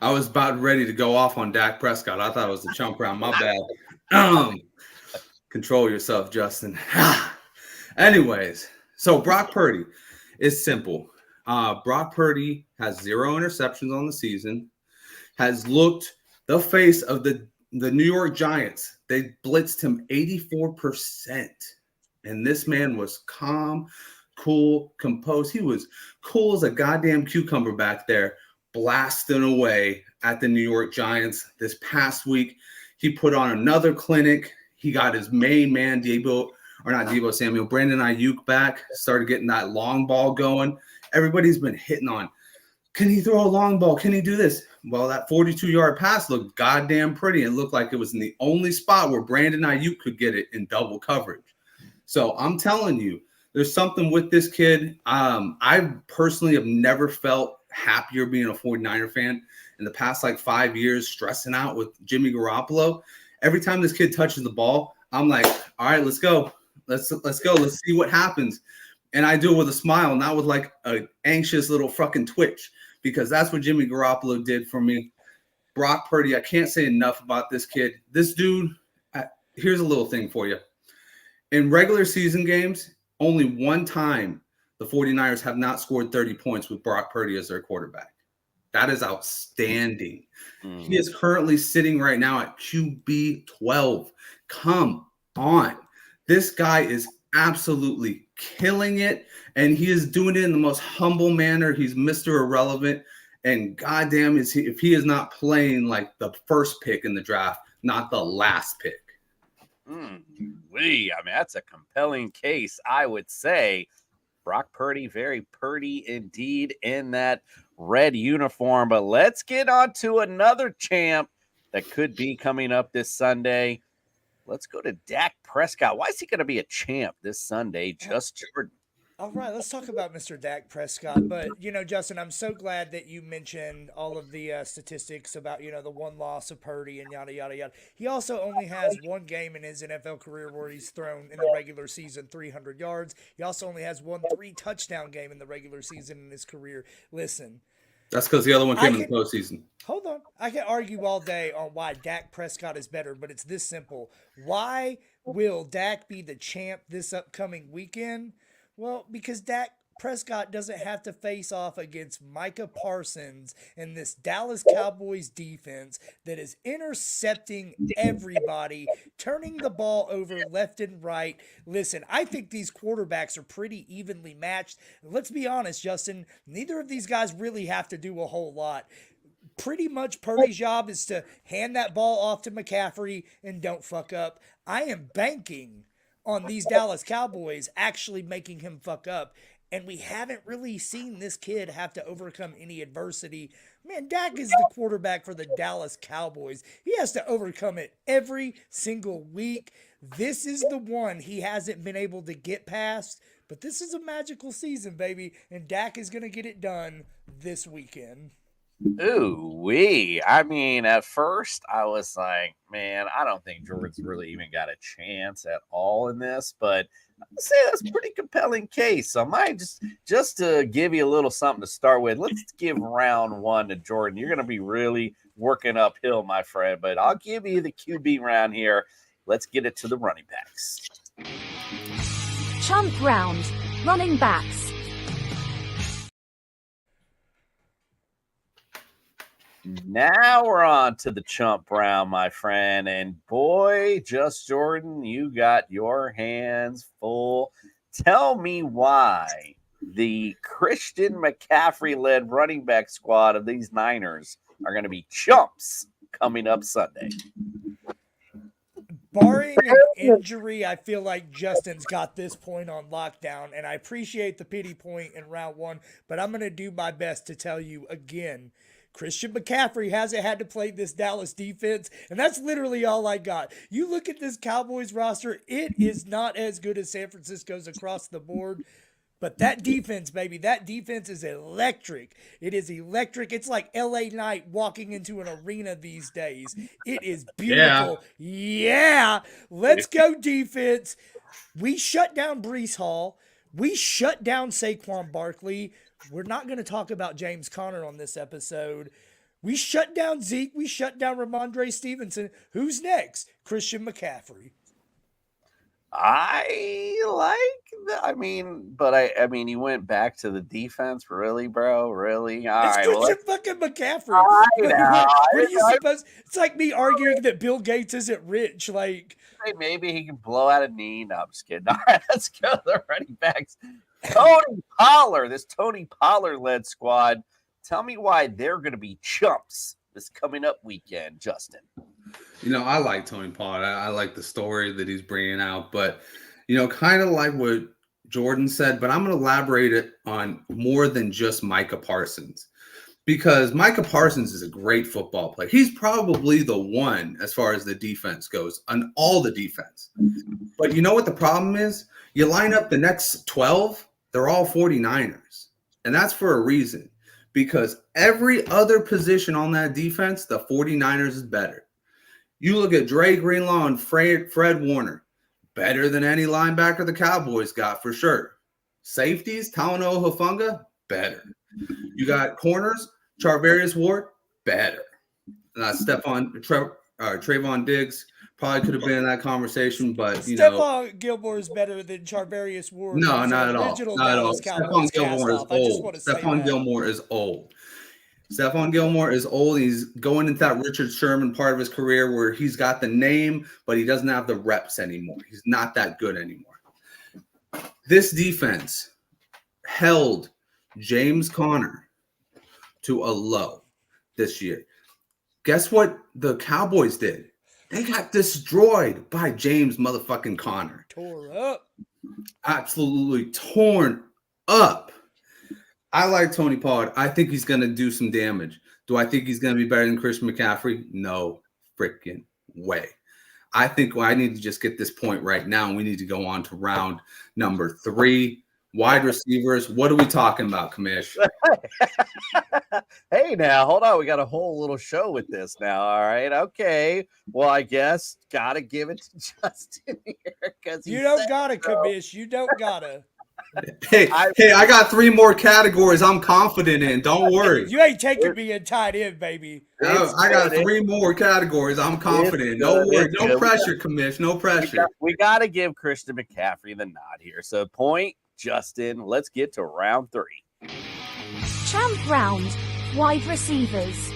I was about ready to go off on Dak Prescott. I thought it was the chump round. My bad. Um, Control yourself, Justin. Anyways, so Brock Purdy is simple. Brock Purdy has 0 interceptions on the season, has looked the face of the New York Giants. They blitzed him 84%. And this man was calm, cool, composed. He was cool as a goddamn cucumber back there, blasting away at the New York Giants. This past week, he put on another clinic. He got his main man, Brandon Ayuk back, started getting that long ball going. Everybody's been hitting on, can he throw a long ball? Can he do this? Well, that 42-yard pass looked goddamn pretty. It looked like it was in the only spot where Brandon Ayuk could get it in double coverage. So I'm telling you, there's something with this kid. I personally have never felt happier being a 49er fan in the past 5 years, stressing out with Jimmy Garoppolo. Every time this kid touches the ball, I'm like, all right, let's go. Let's go. Let's see what happens. And I do it with a smile, not with an anxious little fucking twitch, because that's what Jimmy Garoppolo did for me. Brock Purdy, I can't say enough about this kid. This dude, here's a little thing for you. In regular season games, only one time the 49ers have not scored 30 points with Brock Purdy as their quarterback. That is outstanding. He is currently sitting right now at QB 12. Come on. This guy is absolutely killing it, and he is doing it in the most humble manner. He's Mr. Irrelevant, and goddamn, if he is not playing like the first pick in the draft, not the last pick. I mean, that's a compelling case, I would say. Brock Purdy, very Purdy indeed in that red uniform. But let's get on to another champ that could be coming up this Sunday. Let's go to Dak Prescott. Why is he going to be a champ this Sunday? Just Jordan. All right, let's talk about Mr. Dak Prescott. But, Justin, I'm so glad that you mentioned all of the statistics about, the one loss of Purdy and yada, yada, yada. He also only has one game in his NFL career where he's thrown in the regular season 300 yards. He also only has one 3-touchdown game in the regular season in his career. Listen. That's because the other one came in the postseason. Hold on. I can argue all day on why Dak Prescott is better, but it's this simple. Why will Dak be the champ this upcoming weekend? Well, because Dak Prescott doesn't have to face off against Micah Parsons and this Dallas Cowboys defense that is intercepting everybody, turning the ball over left and right. Listen, I think these quarterbacks are pretty evenly matched. Let's be honest, Justin, neither of these guys really have to do a whole lot. Pretty much Purdy's job is to hand that ball off to McCaffrey and don't fuck up. I am banking on these Dallas Cowboys actually making him fuck up. And we haven't really seen this kid have to overcome any adversity. Man, Dak is the quarterback for the Dallas Cowboys. He has to overcome it every single week. This is the one he hasn't been able to get past. But this is a magical season, baby. And Dak is going to get it done this weekend. Ooh-wee. I mean, at first I was like, man, I don't think Jordan's really even got a chance at all in this, but I'd say that's a pretty compelling case. So I might just to give you a little something to start with, let's give round one to Jordan. You're going to be really working uphill, my friend, but I'll give you the QB round here. Let's get it to the running backs. Chump round, running backs. Now we're on to the chump round, my friend. And boy, Just Jordan, you got your hands full. Tell me why the Christian McCaffrey-led running back squad of these Niners are going to be chumps coming up Sunday. Barring an injury, I feel like Justin's got this point on lockdown, and I appreciate the pity point in round one, but I'm going to do my best to tell you again, Christian McCaffrey hasn't had to play this Dallas defense, and that's literally all I got. You look at this Cowboys roster, it is not as good as San Francisco's across the board, but that defense, baby, that defense is electric. It is electric. It's like LA Knight walking into an arena these days. It is beautiful. Yeah. Let's go defense. We shut down Breece Hall. We shut down Saquon Barkley. We're not going to talk about James Conner on this episode, We shut down Zeke. We shut down Ramondre Stevenson. Who's next? Christian McCaffrey. I like that. I mean, but I mean, you went back to the defense, really, bro? Really? All It's right. Well, Christian fucking McCaffrey. I What, know. what are you supposed? It's like me arguing that Bill Gates isn't rich. Like, Say maybe he can blow out a knee. No, I'm just kidding. All right, let's go to the running backs. Tony Pollard, this Tony Pollard led squad. Tell me why they're going to be chumps this coming up weekend, Justin. I like Tony Pollard. I like the story that he's bringing out, but kind of like what Jordan said, but I'm going to elaborate it on more than just Micah Parsons, because Micah Parsons is a great football player. He's probably the one as far as the defense goes on all the defense. But you know what the problem is? You line up the next 12, they're all 49ers. And that's for a reason, because every other position on that defense, the 49ers is better. You look at Dre Greenlaw and Fred Warner, better than any linebacker the Cowboys got for sure. Safeties, Talanoa Hufanga, better. You got corners, Charvarius Ward, better. Trayvon Diggs probably could have been in that conversation, but Stephon Gilmore is better than Charvarius Ward. No, not at all. Original Not at all. Dallas Cowboys Stephon Gilmore is cast-off. I just old. want to say Stephon that. Gilmore is old. Stephon Gilmore is old. He's going into that Richard Sherman part of his career where he's got the name, but he doesn't have the reps anymore. He's not that good anymore. This defense held James Conner to a low this year. Guess what the Cowboys did? They got destroyed by James motherfucking Conner. Tore up. Absolutely torn up. I like Tony Pollard. I think he's going to do some damage. Do I think he's going to be better than Christian McCaffrey? No freaking way. I think I need to just get this point right now, and we need to go on to round number 3. Wide receivers. What are we talking about, Kamish? Hey, now, hold on. We got a whole little show with this now. All right. Okay. Well, I guess got to give it to Justin here. Because You don't gotta, Kamish. You don't gotta. Hey, I got 3 more categories I'm confident in. Don't worry. You ain't taking me in tight end, baby. I got 3 more categories I'm confident in. Don't worry. No pressure, Kamish. No pressure. We got to give Christian McCaffrey the nod here. So, point, Justin. Let's get to round 3. Champ round. Wide receivers.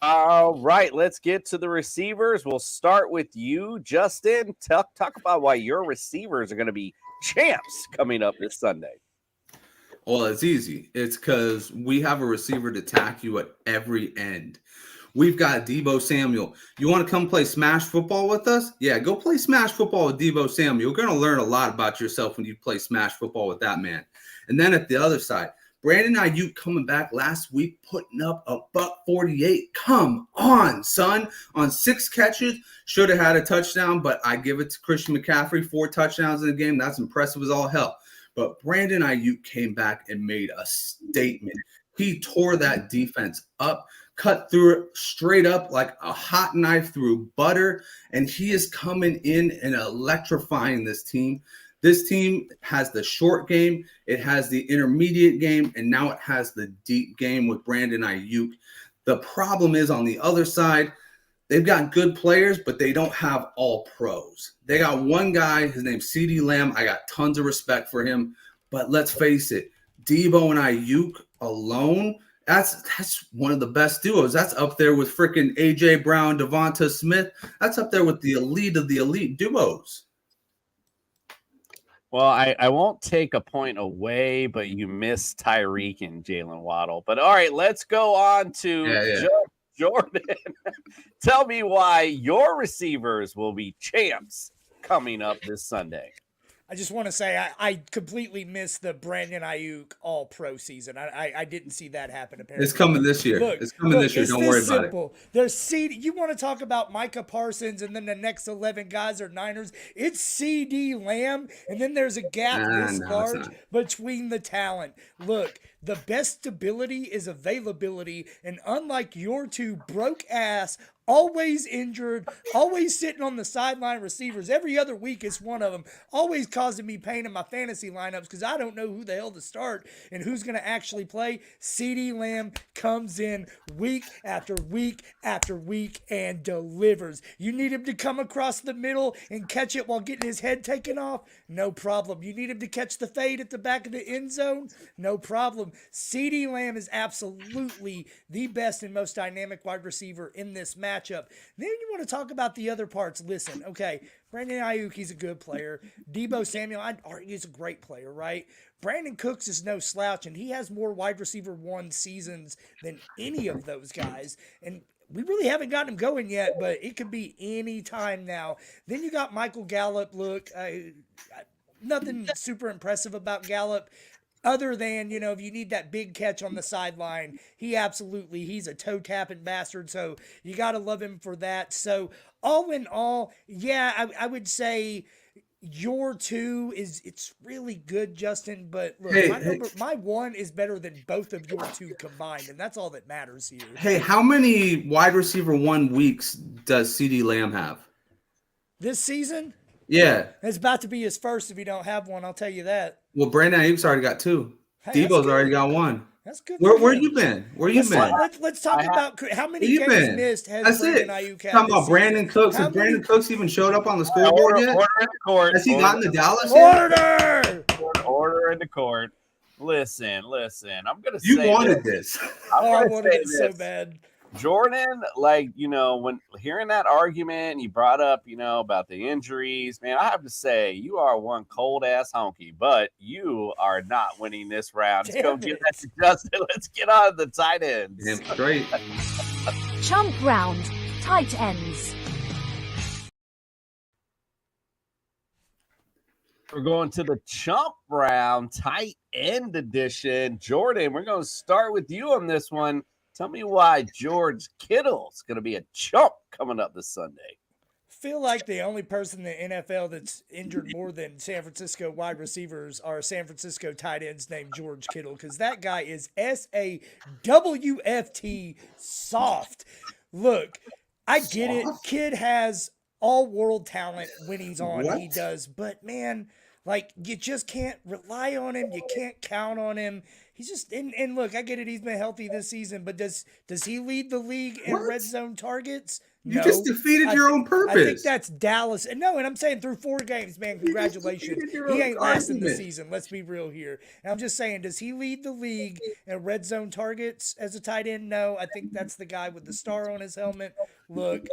All right, let's get to the receivers. We'll start with you, Justin. Talk about why your receivers are going to be champs coming up this Sunday. Well, it's easy. It's because we have a receiver to attack you at every end. We've got Deebo Samuel. You want to come play Smash football with us? Yeah, go play Smash football with Deebo Samuel. You're going to learn a lot about yourself when you play Smash football with that man. And then at the other side, Brandon Ayuk coming back last week, putting up a $148. Come on, son. On 6 catches, should have had a touchdown, but I give it to Christian McCaffrey. 4 touchdowns in the game. That's impressive as all hell. But Brandon Ayuk came back and made a statement. He tore that defense up, cut through it straight up like a hot knife through butter, and he is coming in and electrifying this team. This team has the short game, it has the intermediate game, and now it has the deep game with Brandon Ayuk. The problem is on the other side, they've got good players, but they don't have all pros. They got one guy, his name's CeeDee Lamb. I got tons of respect for him, but let's face it, Deebo and Ayuk alone, that's one of the best duos. That's up there with freaking A.J. Brown, Devonta Smith. That's up there with the elite of the elite duos. Well, I won't take a point away, but you missed Tyreek and Jalen Waddle. But all right, let's go on to Jordan. Tell me why your receivers will be champs coming up this Sunday. I just want to say I completely missed the Brandon Ayuk All-Pro season. I didn't see that happen. Apparently, it's coming this year. It's coming this year. Don't worry about it. There's CD. You want to talk about Micah Parsons, and then the next 11 guys are Niners. It's CeeDee Lamb, and then there's a gap this large between the talent. Look, The best stability is availability. And unlike your two broke ass, always injured, always sitting on the sideline receivers, every other week it's one of them, always causing me pain in my fantasy lineups because I don't know who the hell to start and who's going to actually play. CeeDee Lamb comes in week after week after week and delivers. You need him to come across the middle and catch it while getting his head taken off? No problem. You need him to catch the fade at the back of the end zone? No problem. CeeDee Lamb is absolutely the best and most dynamic wide receiver in this matchup. Then you want to talk about the other parts. Listen, okay, Brandon Ayuk, he's a good player. Deebo Samuel, I'd argue he's a great player, right? Brandon Cooks is no slouch, and he has more wide receiver 1 seasons than any of those guys. And we really haven't gotten him going yet, but it could be any time now. Then you got Michael Gallup. Look, nothing super impressive about Gallup. Other than, if you need that big catch on the sideline, he's a toe-tapping bastard, so you got to love him for that. So, all in all, yeah, I would say your 2 it's really good, Justin, but look, my 1 is better than both of your 2 combined, and that's all that matters here. Hey, how many wide receiver 1 weeks does CeeDee Lamb have? This season? Yeah. It's about to be his first if you don't have one, I'll tell you that. Well, Brandon Ayuk's already got 2. Hey, Debo's already got 1. That's good. Where you been? Let's talk about how many games missed has Brandon Ayuk had. Talking about Brandon Cooks. Has Brandon Cooks even showed up on the scoreboard yet? Has he gotten to Dallas yet? Order in the court. Listen. I'm gonna say you wanted this. I wanted it so bad. Jordan, when hearing that argument, you brought up, about the injuries, man, I have to say, you are one cold ass honky, but you are not winning this round. Let's go get that to Justin. Let's get on the tight ends. Damn straight. Chump round, tight ends. We're going to the chump round, tight end edition. Jordan, we're going to start with you on this one. Tell me why George Kittle's going to be a chump coming up this Sunday. Feel like the only person in the NFL that's injured more than San Francisco wide receivers are San Francisco tight ends named George Kittle, because that guy is SAWFT soft. Look, I get it. Kid has all-world talent when he's on. What? He does. But, man, you just can't rely on him. You can't count on him. He's just and look, I get it. He's been healthy this season, but does he lead the league in red zone targets? You just defeated your own purpose. I think that's Dallas. And I'm saying through 4 games, man, congratulations. He ain't lasting the season. Let's be real here. And I'm just saying, does he lead the league in red zone targets as a tight end? No, I think that's the guy with the star on his helmet. Look,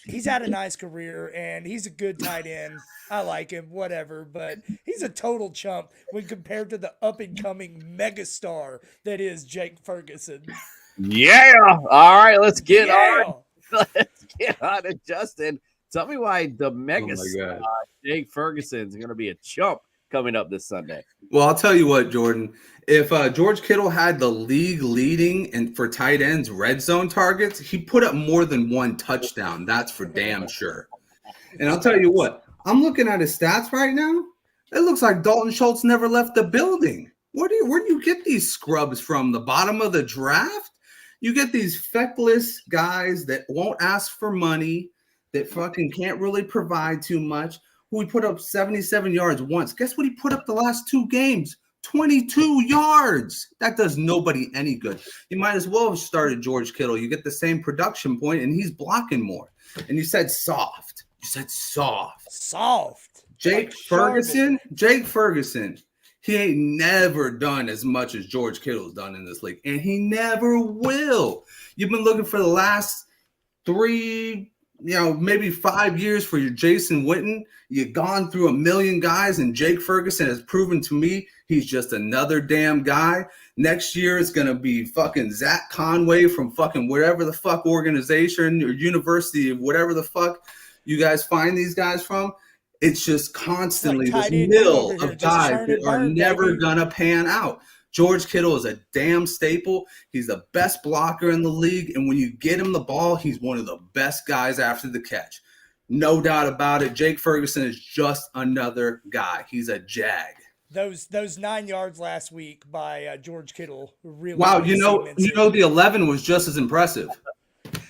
he's had a nice career, and he's a good tight end. I like him, whatever. But he's a total chump when compared to the up-and-coming megastar that is Jake Ferguson. Yeah. All right, let's get on. Let's get on to Justin. Tell me why the megastar Jake Ferguson is going to be a chump coming up this Sunday. Well, I'll tell you what, Jordan. If George Kittle had the league leading and for tight ends red zone targets, he put up more than 1 touchdown. That's for damn sure. And I'll tell you what, I'm looking at his stats right now. It looks like Dalton Schultz never left the building. Where do you get these scrubs from? The bottom of the draft? You get these feckless guys that won't ask for money, that fucking can't really provide too much, who he put up 77 yards once. Guess what he put up the last 2 games? 22 yards. That does nobody any good. You might as well have started George Kittle. You get the same production point, and he's blocking more. And you said soft. Soft. Jake Ferguson. He ain't never done as much as George Kittle's done in this league, and he never will. You've been looking for the last 3, maybe 5 years for your Jason Witten. You've gone through a million guys, and Jake Ferguson has proven to me he's just another damn guy. Next year, it's going to be fucking Zach Conway from fucking whatever the fuck organization or university, whatever the fuck you guys find these guys from. It's just constantly this mill of guys that are never going to pan out. George Kittle is a damn staple. He's the best blocker in the league. And when you get him the ball, he's one of the best guys after the catch. No doubt about it. Jake Ferguson is just another guy. He's a jag. Those 9 yards last week by George Kittle really. Wow, really you know, cements it. the 11 was just as impressive.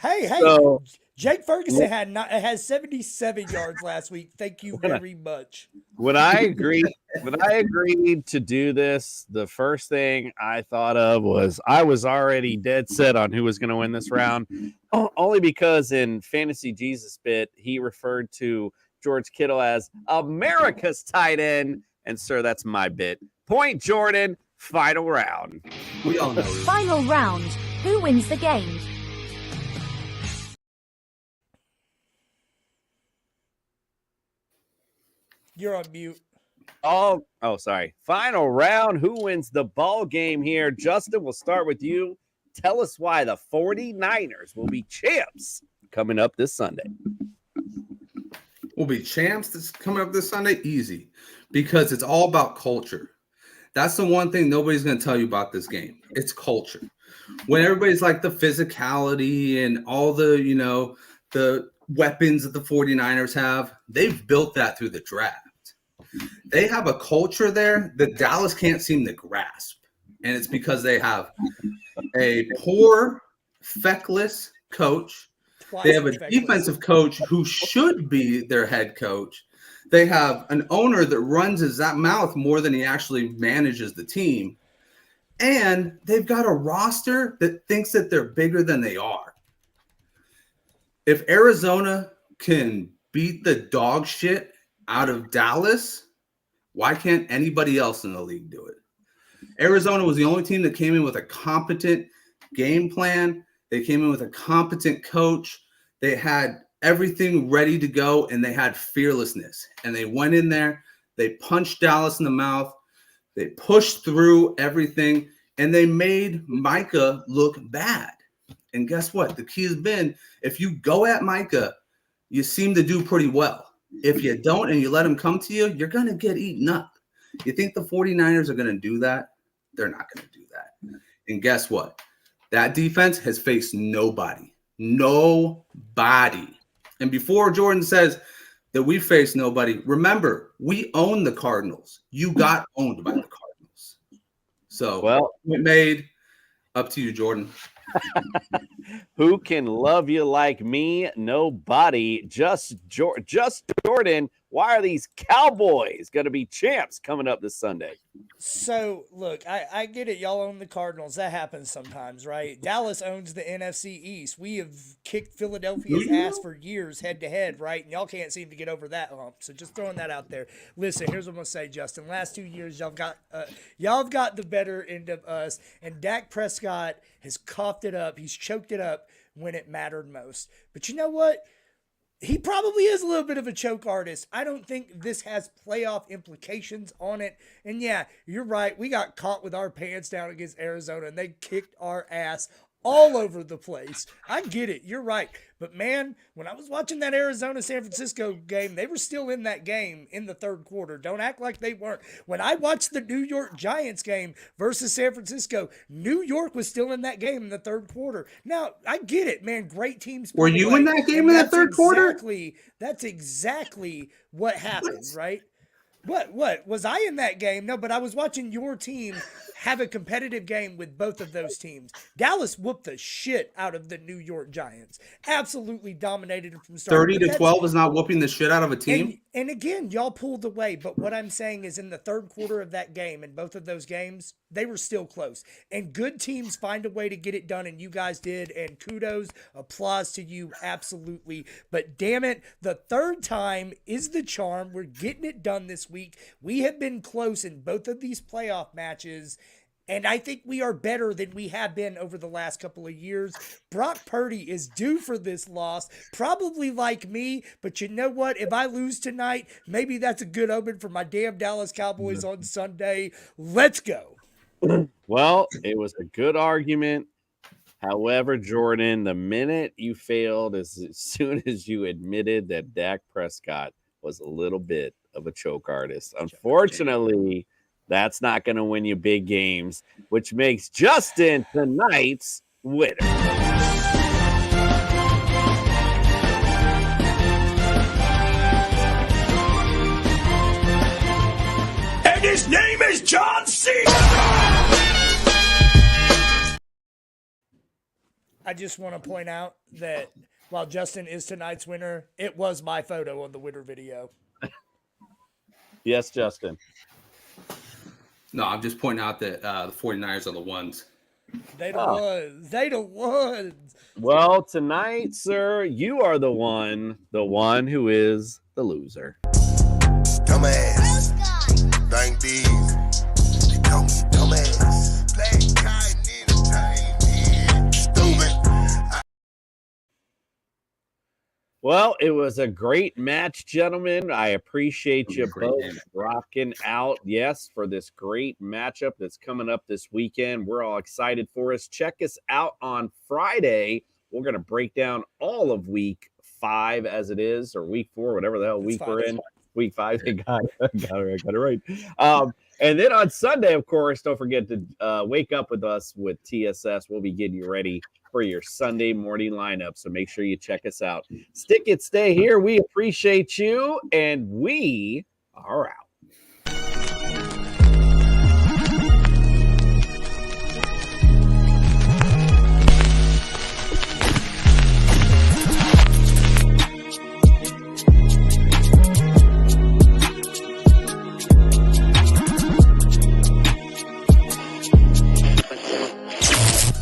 Hey, So- Jake Ferguson has 77 yards last week. Thank you very much. When I agreed to do this, the first thing I thought of was I was already dead set on who was going to win this round, only because in Fantasy Jesus Bit he referred to George Kittle as America's tight end, and sir, that's my bit. Point Jordan. Final round. We all know. Final round. Who wins the game? You're on mute. Oh, sorry. Final round. Who wins the ball game here? Justin, we'll start with you. Tell us why the 49ers will be champs coming up this Sunday. Will be champs that's coming up this Sunday? Easy. Because it's all about culture. That's the one thing nobody's going to tell you about this game. It's culture. When everybody's like the physicality and all the, the weapons that the 49ers have, they've built that through the draft. They have a culture there that Dallas can't seem to grasp. And it's because they have a poor, feckless coach. They have a defensive coach who should be their head coach. They have an owner that runs his mouth more than he actually manages the team. And they've got a roster that thinks that they're bigger than they are. If Arizona can beat the dog shit out of Dallas, why can't anybody else in the league do it? Arizona was the only team that came in with a competent game plan. They came in with a competent coach. They had everything ready to go, and they had fearlessness. And they went in there. They punched Dallas in the mouth. They pushed through everything, and they made Micah look bad. And guess what? The key has been, if you go at Micah, you seem to do pretty well. If you don't and you let him come to you, you're going to get eaten up. You think the 49ers are going to do that? They're not going to do that. And guess what? That defense has faced nobody. Nobody. And before Jordan says that we faced nobody, remember, we own the Cardinals. You got owned by the Cardinals. So, Well, it made up to you, Jordan. Who can love you like me? Nobody. Just Jordan. Why are these Cowboys going to be champs coming up this Sunday? So, look, I get it. Y'all own the Cardinals. That happens sometimes, right? Dallas owns the NFC East. We have kicked Philadelphia's ass for years head to head, right? And y'all can't seem to get over that hump. So just throwing that out there. Listen, here's what I'm going to say, Justin. Last 2 years, y'all have got the better end of us. And Dak Prescott has coughed it up. He's choked it up when it mattered most. But you know what? He probably is a little bit of a choke artist. I don't think this has playoff implications on it. And yeah, you're right. We got caught with our pants down against Arizona, and they kicked our ass all over the place. I get it. You're right. But man, when I was watching that Arizona-San Francisco game, they were still in that game in the third quarter. Don't act like they weren't. When I watched the New York Giants game versus San Francisco, New York was still in that game in the third quarter. Now, I get it, man. Great teams. Were you in that game in the third quarter? That's exactly what happened, right? What? Was I in that game? No, but I was watching your team have a competitive game with both of those teams. Dallas whooped the shit out of the New York Giants. Absolutely dominated them from start. 30-12 is not whooping the shit out of a team. And again, y'all pulled away. But what I'm saying is in the third quarter of that game, in both of those games, they were still close. And good teams find a way to get it done, and you guys did. And kudos, applause to you, absolutely. But damn it, the third time is the charm. We're getting it done this week. We have been close in both of these playoff matches, and I think we are better than we have been over the last couple of years. Brock Purdy is due for this loss, probably like me, but you know what? If I lose tonight, maybe that's a good omen for my damn Dallas Cowboys on Sunday. Let's go. Well, it was a good argument. However, Jordan, the minute you failed, as soon as you admitted that Dak Prescott was a little bit of a choke artist. Unfortunately, that's not going to win you big games, which makes Justin tonight's winner. And his name name is John C. I just want to point out that while Justin is tonight's winner, it was my photo on the winner video. Yes, Justin. No, I'm just pointing out that the 49ers are the ones. They the ones. They the ones. Well, tonight, sir, you are the one who is the loser. Dumbass. Thank these. They call me dumbass. Black cotton entertainment. Stupid. Well, it was a great match, gentlemen. I appreciate you Great both game. rocking out, yes, for this great matchup that's coming up this weekend. We're all excited for us. Check us out on Friday. We're going to break down all of week 5 as it is, or week 4, whatever the hell week we're in. Week 5, they got it right. And then on Sunday, of course, don't forget to wake up with us with TSS. We'll be getting you ready for your Sunday morning lineup. So make sure you check us out. Stick it, stay here. We appreciate you, and we are out.